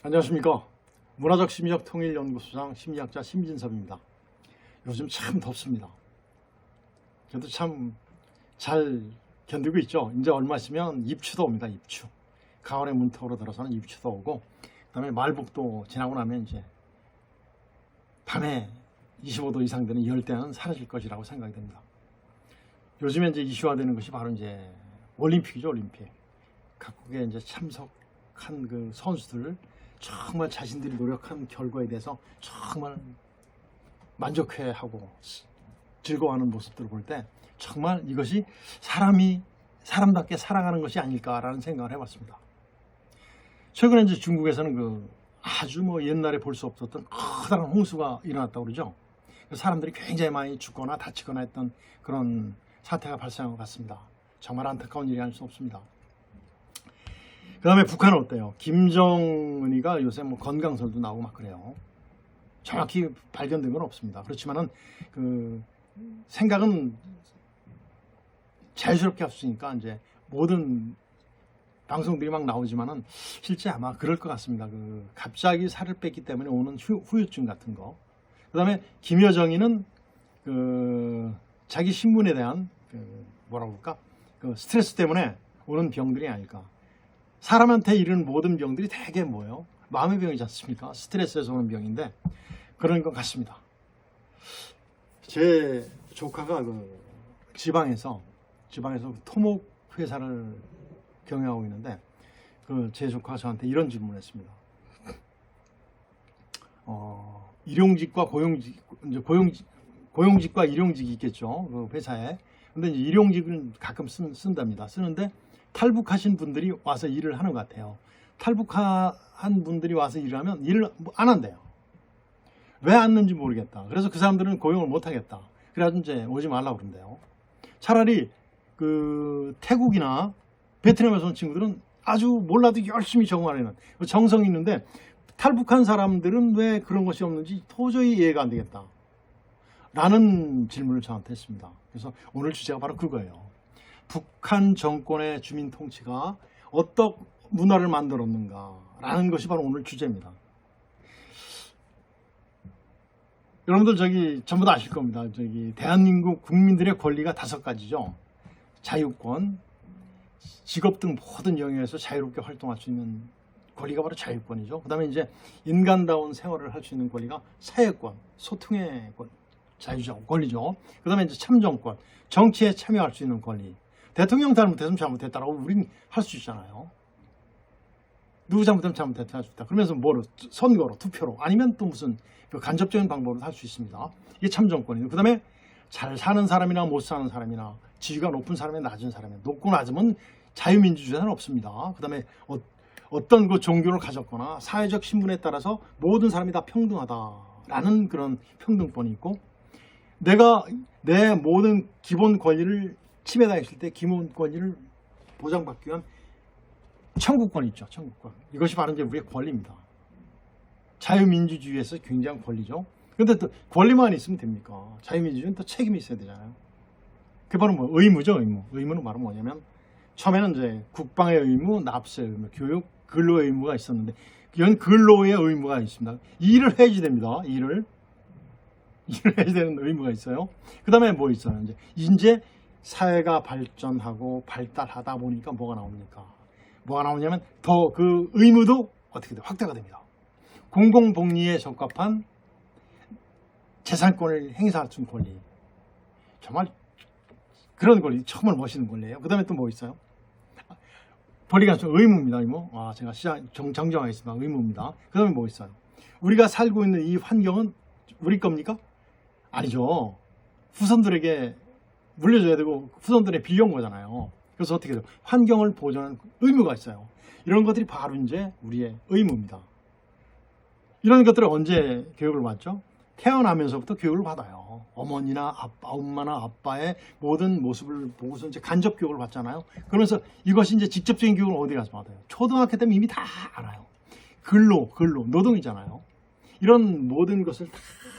안녕하십니까. 문화적 심리학 통일연구소장 심리학자 심진섭입니다. 요즘 참 덥습니다. 그래도 참 잘 견디고 있죠. 이제 얼마 있으면 입추도 옵니다. 입추. 가을의 문턱으로 들어서는 입추도 오고, 그 다음에 말복도 지나고 나면 이제 밤에 25도 이상 되는 열대야는 사라질 것이라고 생각이 됩니다. 요즘에 이제 이슈화되는 것이 바로 이제 올림픽이죠. 올림픽. 각국에 이제 참석한 그 선수들 정말 자신들이 노력한 결과에 대해서 정말 만족해하고 즐거워하는 모습들을 볼 때 정말 이것이 사람답게 살아가는 것이 아닐까라는 생각을 해봤습니다. 최근에 이제 중국에서는 그 아주 옛날에 볼 수 없었던 커다란 홍수가 일어났다고 그러죠. 사람들이 굉장히 많이 죽거나 다치거나 했던 그런 사태가 발생한 것 같습니다. 정말 안타까운 일이 아닐 수 없습니다. 그 다음에 북한은 어때요? 김정은이가 요새 건강설도 나오고 막 그래요. 정확히 발견된 건 없습니다. 그렇지만은 그 생각은 자유스럽게 할 수 있으니까 이제 모든 방송들이 막 나오지만은 실제 아마 그럴 것 같습니다. 그 갑자기 살을 뺐기 때문에 오는 후유증 같은 거. 그 다음에 김여정이는 그 자기 신분에 대한 뭐라고 할까? 그 스트레스 때문에 오는 병들이 아닐까. 사람한테 이르는 모든 병들이 대개 뭐예요? 마음의 병이지 않습니까? 스트레스에서 오는 병인데 그런 것 같습니다. 제 조카가 그 지방에서 토목 회사를 경영하고 있는데 그 제 조카가 저한테 이런 질문을 했습니다. 일용직과 고용직과 일용직이 있겠죠. 그 회사에. 근데 이제 일용직은 가끔 쓴답니다. 쓰는데 탈북하신 분들이 와서 일을 하는 것 같아요. 탈북한 분들이 와서 일을 하면 일을 안 한대요. 왜 안 하는지 모르겠다. 그래서 그 사람들은 고용을 못 하겠다. 그래가지고 이제 오지 말라고 그런대요. 차라리 그 태국이나 베트남에서 온 친구들은 아주 몰라도 열심히 적응하려는 정성이 있는데 탈북한 사람들은 왜 그런 것이 없는지 도저히 이해가 안 되겠다. 라는 질문을 저한테 했습니다. 그래서 오늘 주제가 바로 그거예요. 북한 정권의 주민 통치가 어떤 문화를 만들었는가라는 것이 바로 오늘 주제입니다. 여러분들 전부 다 아실 겁니다. 대한민국 국민들의 권리가 5가지죠. 자유권, 직업 등 모든 영역에서 자유롭게 활동할 수 있는 권리가 바로 자유권이죠. 그 다음에 이제 인간다운 생활을 할 수 있는 권리가 사회권, 소통의 권리죠. 그 다음에 이제 참정권, 정치에 참여할 수 있는 권리. 대통령 잘못했으면 잘못했다라고 우린 할 수 있잖아요. 누구 잘못하면 잘못했다 할 수 있다. 그러면서 선거로, 투표로, 아니면 또 무슨 간접적인 방법으로 할 수 있습니다. 이게 참정권이에요. 그 다음에 잘 사는 사람이나 못 사는 사람이나 지위가 높은 사람이나 낮은 사람이나 높고 낮으면 자유민주주의는 없습니다. 그 다음에 어떤 그 종교를 가졌거나 사회적 신분에 따라서 모든 사람이 다 평등하다라는 그런 평등권이 있고, 내가 내 모든 기본 권리를 침해당했을 때 기본 권리를 보장받기 위한 청구권이 있죠. 청구권. 이것이 바로 이제 우리의 권리입니다. 자유민주주의에서 굉장한 권리죠. 그런데 또 권리만 있으면 됩니까? 자유민주주의는 또 책임이 있어야 되잖아요. 그게 바로 의무죠. 의무는 바로 뭐냐면 처음에는 이제 국방의 의무, 납세의 의무, 교육, 근로의 의무가 있었는데 이런 근로의 의무가 있습니다. 일을 해야지 됩니다. 일을 해야 되는 의무가 있어요. 그 다음에 뭐 있어요? 이제 사회가 발전하고 발달하다 보니까 뭐가 나옵니까? 뭐가 나오냐면 더 그 의무도 어떻게 돼요? 확대가 됩니다. 공공복리에 적합한 재산권을 행사할 수 있는 권리. 정말 그런 권리, 정말 멋있는 권리예요. 그 다음에 또 뭐 있어요? 권리가 의무입니다. 의무. 제가 정정하겠습니다. 의무입니다. 그 다음에 뭐 있어요? 우리가 살고 있는 이 환경은 우리 겁니까? 아니죠. 후손들에게 물려줘야 되고 후손들에 빌려온 거잖아요. 그래서 어떻게 돼요? 환경을 보존하는 의무가 있어요. 이런 것들이 바로 이제 우리의 의무입니다. 이런 것들을 언제 교육을 받죠? 태어나면서부터 교육을 받아요. 어머니나 엄마나 아빠의 모든 모습을 보고서 이제 간접 교육을 받잖아요. 그러면서 이것이 이제 직접적인 교육을 어디 가서 받아요? 초등학교 때면 이미 다 알아요. 근로, 노동이잖아요. 이런 모든 것을 다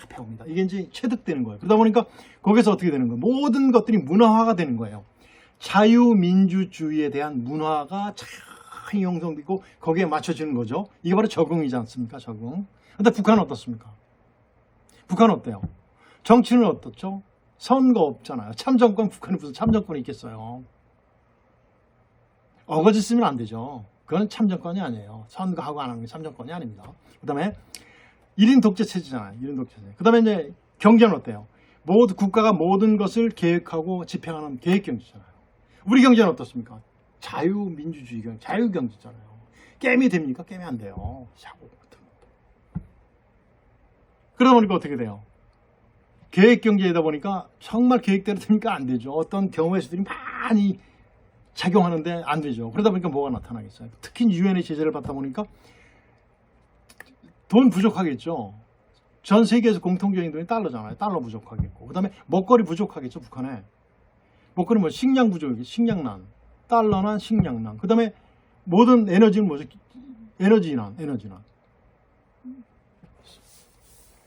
배웁니다. 이게 이제 체득되는 거예요. 그러다 보니까 거기서 어떻게 되는 거예요? 모든 것들이 문화화가 되는 거예요. 자유민주주의에 대한 문화가 형성되고 거기에 맞춰지는 거죠. 이게 바로 적응이지 않습니까? 적응. 근데 북한은 어떻습니까? 북한은 어때요? 정치는 어떻죠? 선거 없잖아요. 참정권, 북한이 무슨 참정권이 있겠어요. 어거지 쓰면 안 되죠. 그건 참정권이 아니에요. 선거하고 안 하는 게 참정권이 아닙니다. 그 다음에 1인 독재 체제잖아요. 1인 독재 체제. 그 다음에 이제 경제는 어때요? 모두 국가가 모든 것을 계획하고 집행하는 계획 경제잖아요. 우리 경제는 어떻습니까? 자유민주주의 경제, 자유경제잖아요. 게임이 됩니까? 게임이 안 돼요. 사고 같은 거. 그러다 보니까 어떻게 돼요? 계획 경제이다 보니까 정말 계획대로 됩니까? 안 되죠. 어떤 경우의 수들이 많이 작용하는데 안 되죠. 그러다 보니까 뭐가 나타나겠어요? 특히 유엔의 제재를 받다 보니까 돈 부족하겠죠. 전 세계에서 공통적인 돈이 달러잖아요. 달러 부족하겠고. 그 다음에 먹거리 부족하겠죠. 북한에. 먹거리 뭐 식량 부족이겠죠. 식량난. 달러난 식량난. 그 다음에 모든 에너지는 뭐죠? 에너지난.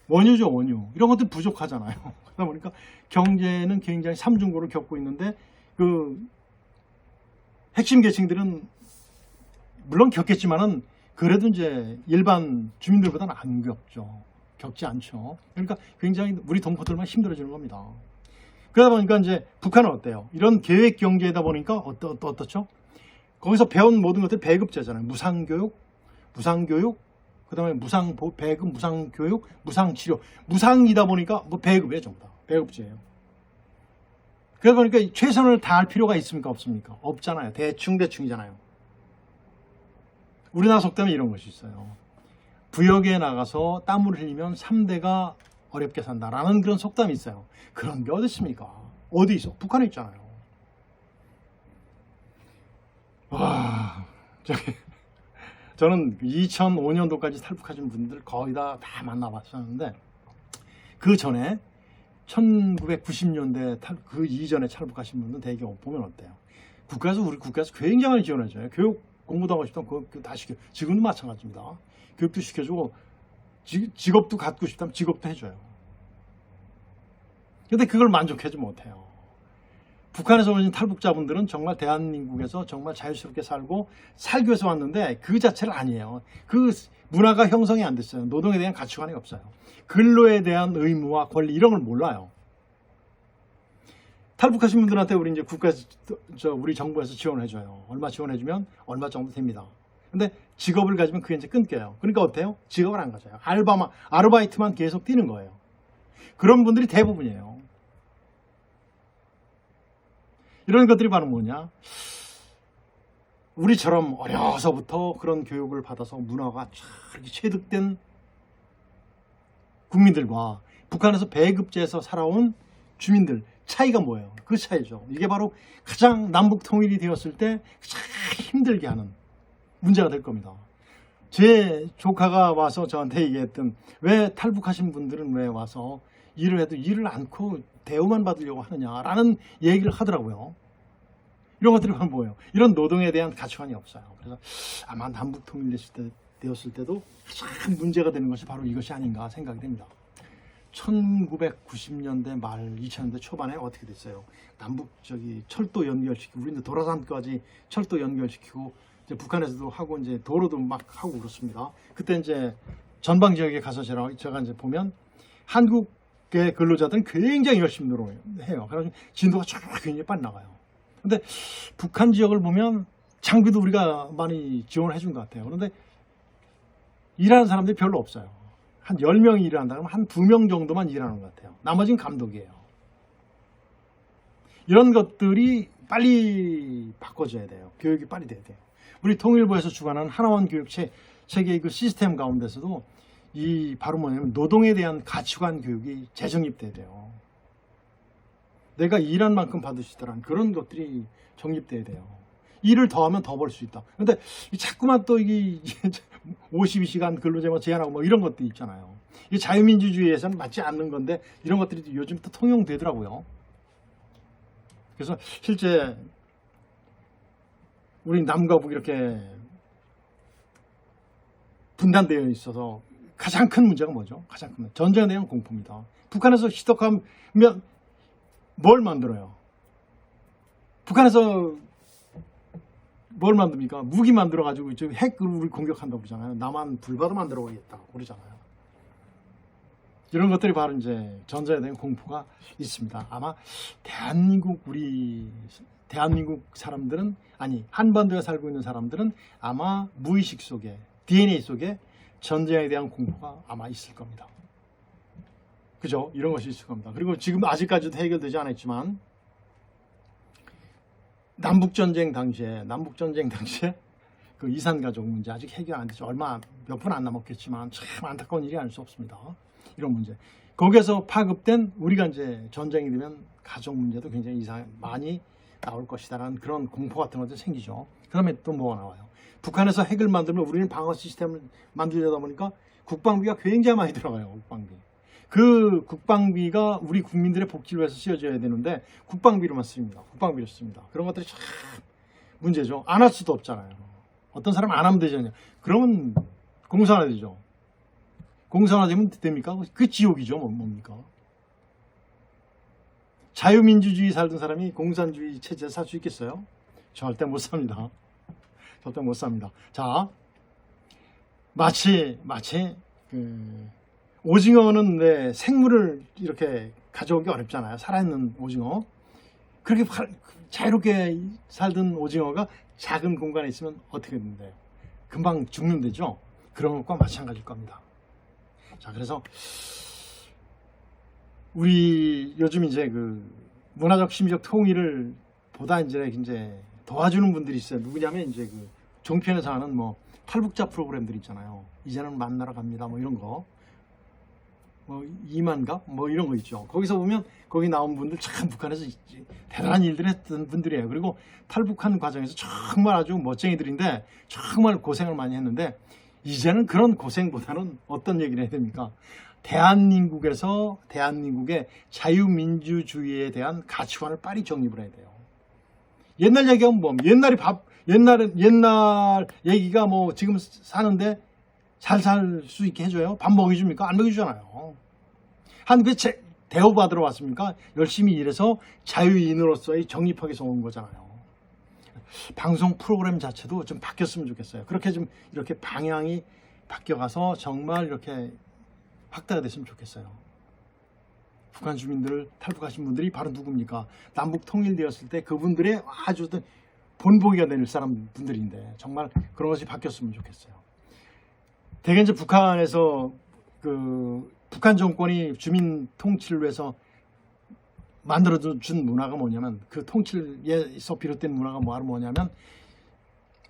원유죠, 원유. 이런 것들 부족하잖아요. 그러다 보니까 경제는 굉장히 삼중고를 겪고 있는데 그 핵심 계층들은 물론 겪겠지만은 그래도 이제 일반 주민들보다는 안 겪지 않죠. 그러니까 굉장히 우리 동포들만 힘들어지는 겁니다. 그러다 보니까 이제 북한은 어때요? 이런 계획 경제다 보니까 어떻죠? 거기서 배운 모든 것들 배급제잖아요. 무상교육, 그 다음에 배급, 무상교육, 무상치료. 무상이다 보니까 뭐 배급이에요, 전부 다. 배급제예요. 그러다 보니까 최선을 다할 필요가 있습니까? 없습니까? 없잖아요. 대충이잖아요. 우리나라 속담에 이런 것이 있어요. 부역에 나가서 땀을 흘리면 3대가 어렵게 산다라는 그런 속담이 있어요. 그런 게 어디 있습니까? 어디 있어? 북한에 있잖아요. 와, 저는 2005년도까지 탈북하신 분들 거의 다 만나봤었는데 그 전에 1990년대 그 이전에 탈북하신 분들 대개 보면 어때요? 우리 국가에서 굉장히 지원해줘요. 교육 공부도 하고 싶다면 그거 다 시켜. 지금도 마찬가지입니다. 교육도 시켜주고 직업도 갖고 싶다면 직업도 해줘요. 근데 그걸 만족하지 못해요. 북한에서 오신 탈북자분들은 정말 대한민국에서 정말 자유스럽게 살기 위해서 왔는데 그 자체를 아니에요. 그 문화가 형성이 안 됐어요. 노동에 대한 가치관이 없어요. 근로에 대한 의무와 권리 이런 걸 몰라요. 탈북하신 분들한테 우리 이제 우리 정부에서 지원을 해줘요. 얼마 지원해주면 얼마 정도 됩니다. 근데 직업을 가지면 그게 이제 끊겨요. 그러니까 어때요? 직업을 안 가져요. 아르바이트만 계속 뛰는 거예요. 그런 분들이 대부분이에요. 이런 것들이 바로 뭐냐? 우리처럼 어려서부터 그런 교육을 받아서 문화가 이렇게 체득된 국민들과 북한에서 배급제에서 살아온 주민들 차이가 뭐예요? 그 차이죠. 이게 바로 가장 남북 통일이 되었을 때 가장 힘들게 하는 문제가 될 겁니다. 제 조카가 와서 저한테 얘기했던 왜 탈북하신 분들은 왜 와서 일을 해도 일을 않고 대우만 받으려고 하느냐라는 얘기를 하더라고요. 이런 것들이 뭐예요? 이런 노동에 대한 가치관이 없어요. 그래서 아마 남북 통일되었을 때도 가장 문제가 되는 것이 바로 이것이 아닌가 생각이 됩니다. 1990년대 말 2000년대 초반에 어떻게 됐어요? 남북 철도 연결시키고 우리 이제 도라산까지 철도 연결시키고 이제 북한에서도 하고 이제 도로도 막 하고 그렇습니다. 그때 이제 전방 지역에 가서 제가 이제 보면 한국의 근로자들은 굉장히 열심히 노력해요. 그래서 진도가 쫙 굉장히 빨리 나가요. 근데 북한 지역을 보면 장비도 우리가 많이 지원해 준 것 같아요. 그런데 일하는 사람들이 별로 없어요. 한 10명이 일한다 그러면 한 2명 정도만 일하는 것 같아요. 나머지는 감독이에요. 이런 것들이 빨리 바꿔줘야 돼요. 교육이 빨리 돼야 돼요. 우리 통일부에서 주관하는 하나원 교육 체계의 그 시스템 가운데서도 바로 뭐냐면 노동에 대한 가치관 교육이 재정립돼야 돼요. 내가 일한 만큼 받을 수 있다는 그런 것들이 정립돼야 돼요. 일을 더 하면 더 벌 수 있다. 근데 자꾸만 또 이게 52시간 근로제만 제한하고 뭐 이런 것도 있잖아요. 이 자유민주주의에서는 맞지 않는 건데 이런 것들이 요즘 또 통용되더라고요. 그래서 실제 우리 남과 북 이렇게 분단되어 있어서 가장 큰 문제가 뭐죠? 가장 큰 문제. 전쟁에 대한 공포입니다. 북한에서 시덕하면 뭘 만들어요? 북한에서 뭘 만듭니까? 무기 만들어가지고 핵으로 우리 공격한다고 그러잖아요. 남한 불바다 만들어오겠다 그러잖아요. 이런 것들이 바로 이제 전자에 대한 공포가 있습니다. 아마 대한민국 사람들은, 아니 한반도에 살고 있는 사람들은 아마 무의식 속에, DNA 속에 전쟁에 대한 공포가 아마 있을 겁니다. 그죠? 이런 것이 있을 겁니다. 그리고 지금 아직까지도 해결되지 않았지만 남북전쟁 당시에 그 이산가족 문제 아직 해결 안 되죠. 몇 분 안 남았겠지만 참 안타까운 일이 아닐 수 없습니다. 이런 문제. 거기에서 파급된 우리가 이제 전쟁이 되면 가족 문제도 굉장히 많이 나올 것이다라는 그런 공포 같은 것도 생기죠. 그 다음에 또 뭐가 나와요? 북한에서 핵을 만들면 우리는 방어 시스템을 만들려다 보니까 국방비가 굉장히 많이 들어가요. 국방비. 그 국방비가 우리 국민들의 복지를 위해서 쓰여져야 되는데 국방비로만 씁니다. 국방비로 씁니다. 그런 것들이 참 문제죠. 안 할 수도 없잖아요. 어떤 사람 안 하면 되잖아요. 그러면 공산화되죠. 공산화되면 됩니까? 그 지옥이죠. 뭡니까? 자유민주주의 살던 사람이 공산주의 체제에 살 수 있겠어요? 절대 못 삽니다. 절대 못 삽니다. 자, 마치 오징어는 생물을 이렇게 가져오기 어렵잖아요. 살아있는 오징어. 그렇게 자유롭게 살던 오징어가 작은 공간에 있으면 어떻게 된대요? 금방 죽는데죠. 그런 것과 마찬가지일 겁니다. 자, 그래서 우리 요즘 이제 그 문화적 심리적 통일을 보다 이제 도와주는 분들이 있어요. 누구냐면 이제 그 종편에서 하는 뭐 탈북자 프로그램들 있잖아요. 이제는 만나러 갑니다. 뭐 이런 거. 뭐 이만갑 뭐 이런 거 있죠. 거기서 보면 거기 나온 분들 참 북한에서 대단한 일들을 했던 분들이에요. 그리고 탈북한 과정에서 정말 아주 멋쟁이들인데 정말 고생을 많이 했는데 이제는 그런 고생보다는 어떤 얘기를 해야 됩니까? 대한민국의 자유민주주의에 대한 가치관을 빨리 정립을 해야 돼요. 옛날 얘기하면 뭐 옛날 얘기가 뭐 지금 사는데 잘 살 수 있게 해줘요? 밥 먹여줍니까? 안 먹여주잖아요. 한국에 대우받으러 왔습니까? 열심히 일해서 자유인으로서의 정립하기 위해서 온 거잖아요. 방송 프로그램 자체도 좀 바뀌었으면 좋겠어요. 그렇게 좀 이렇게 방향이 바뀌어가서 정말 이렇게 확대가 됐으면 좋겠어요. 북한 주민들, 탈북하신 분들이 바로 누굽니까? 남북 통일되었을 때 그분들의 아주 본보기가 될 분들인데 정말 그런 것이 바뀌었으면 좋겠어요. 대개 이제 북한에서 북한 정권이 주민 통치를 위해서 만들어준 문화가 뭐냐면 그 통치에서 비롯된 문화가 뭐냐면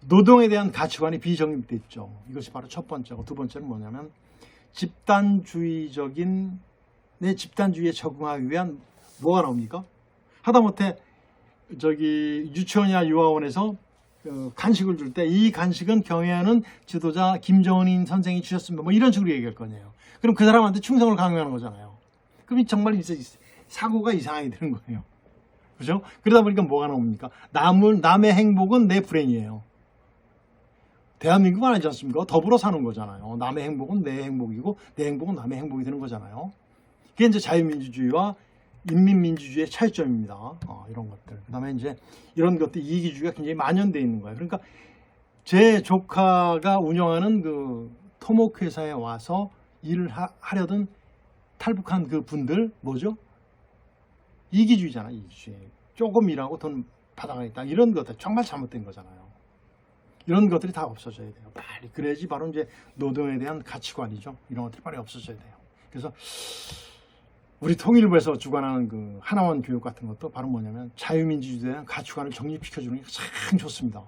노동에 대한 가치관이 비정립돼 있죠. 이것이 바로 첫 번째고 두 번째는 뭐냐면 내 집단주의에 적응하기 위한 뭐가 나옵니까? 하다못해 유치원이나 유아원에서 간식을 줄 때 이 간식은 경애하는 지도자 김정은 선생이 주셨습니다. 뭐 이런 식으로 얘기할 거예요. 그럼 그 사람한테 충성을 강요하는 거잖아요. 그럼 정말 이제 사고가 이상하게 되는 거예요. 그죠? 그러다 보니까 뭐가 나옵니까? 남의 행복은 내 불행이에요. 대한민국은 아니지 않습니까? 더불어 사는 거잖아요. 남의 행복은 내 행복이고 내 행복은 남의 행복이 되는 거잖아요. 그게 이제 자유민주주의와 인민민주주의의 차이점입니다. 이런 것들. 그 다음에 이제 이런 것들 이기주의가 굉장히 만연되어 있는 거예요. 그러니까 제 조카가 운영하는 그 토목 회사에 와서 일을 하려던 탈북한 그 분들 뭐죠? 이기주의잖아. 이기주의. 조금 일하고 돈 받아가겠다. 이런 것들 정말 잘못된 거잖아요. 이런 것들이 다 없어져야 돼요. 빨리. 그래야지 바로 이제 노동에 대한 가치관이죠. 이런 것들이 빨리 없어져야 돼요. 그래서 우리 통일부에서 주관하는 그 하나원 교육 같은 것도 바로 뭐냐면 자유민주주의에 대한 가치관을 정립시켜주는 게 참 좋습니다.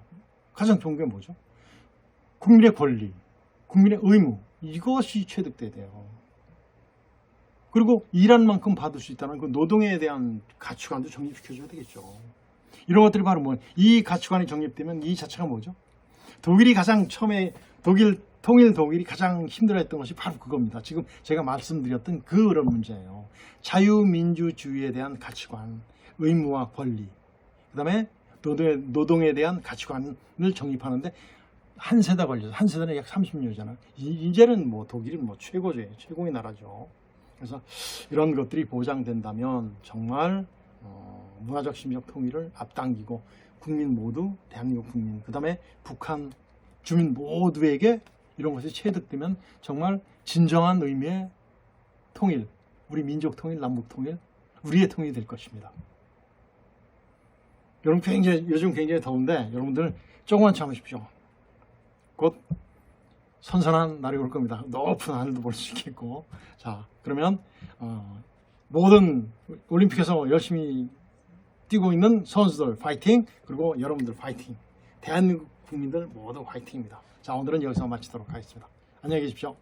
가장 좋은 게 뭐죠? 국민의 권리, 국민의 의무, 이것이 체득돼야 돼요. 그리고 일한 만큼 받을 수 있다는 그 노동에 대한 가치관도 정립시켜줘야 되겠죠. 이런 것들이 바로 이 가치관이 정립되면 이 자체가 뭐죠? 독일이 가장 처음에 통일 독일이 가장 힘들어했던 것이 바로 그겁니다. 지금 제가 말씀드렸던 그런 문제예요. 자유민주주의에 대한 가치관, 의무와 권리, 그 다음에 노동에 대한 가치관을 정립하는데 한 세대 걸려서, 한 세대는 약 30년이잖아요. 이제는 독일이 최고의 나라죠. 그래서 이런 것들이 보장된다면 정말 문화적 심리적 통일을 앞당기고 국민 모두, 대한민국 국민, 그 다음에 북한 주민 모두에게 이런 것이 체득되면 정말 진정한 의미의 통일, 우리 민족 통일, 남북 통일, 우리의 통일이 될 것입니다. 여러분 요즘 굉장히 더운데 여러분들 조금만 참으십시오. 곧 선선한 날이 올 겁니다. 높은 하늘도 볼 수 있겠고. 자, 그러면 모든 올림픽에서 열심히 뛰고 있는 선수들 파이팅, 그리고 여러분들 파이팅, 대한민국 국민들 모두 파이팅입니다. 자, 오늘은 여기서 마치도록 하겠습니다. 안녕히 계십시오.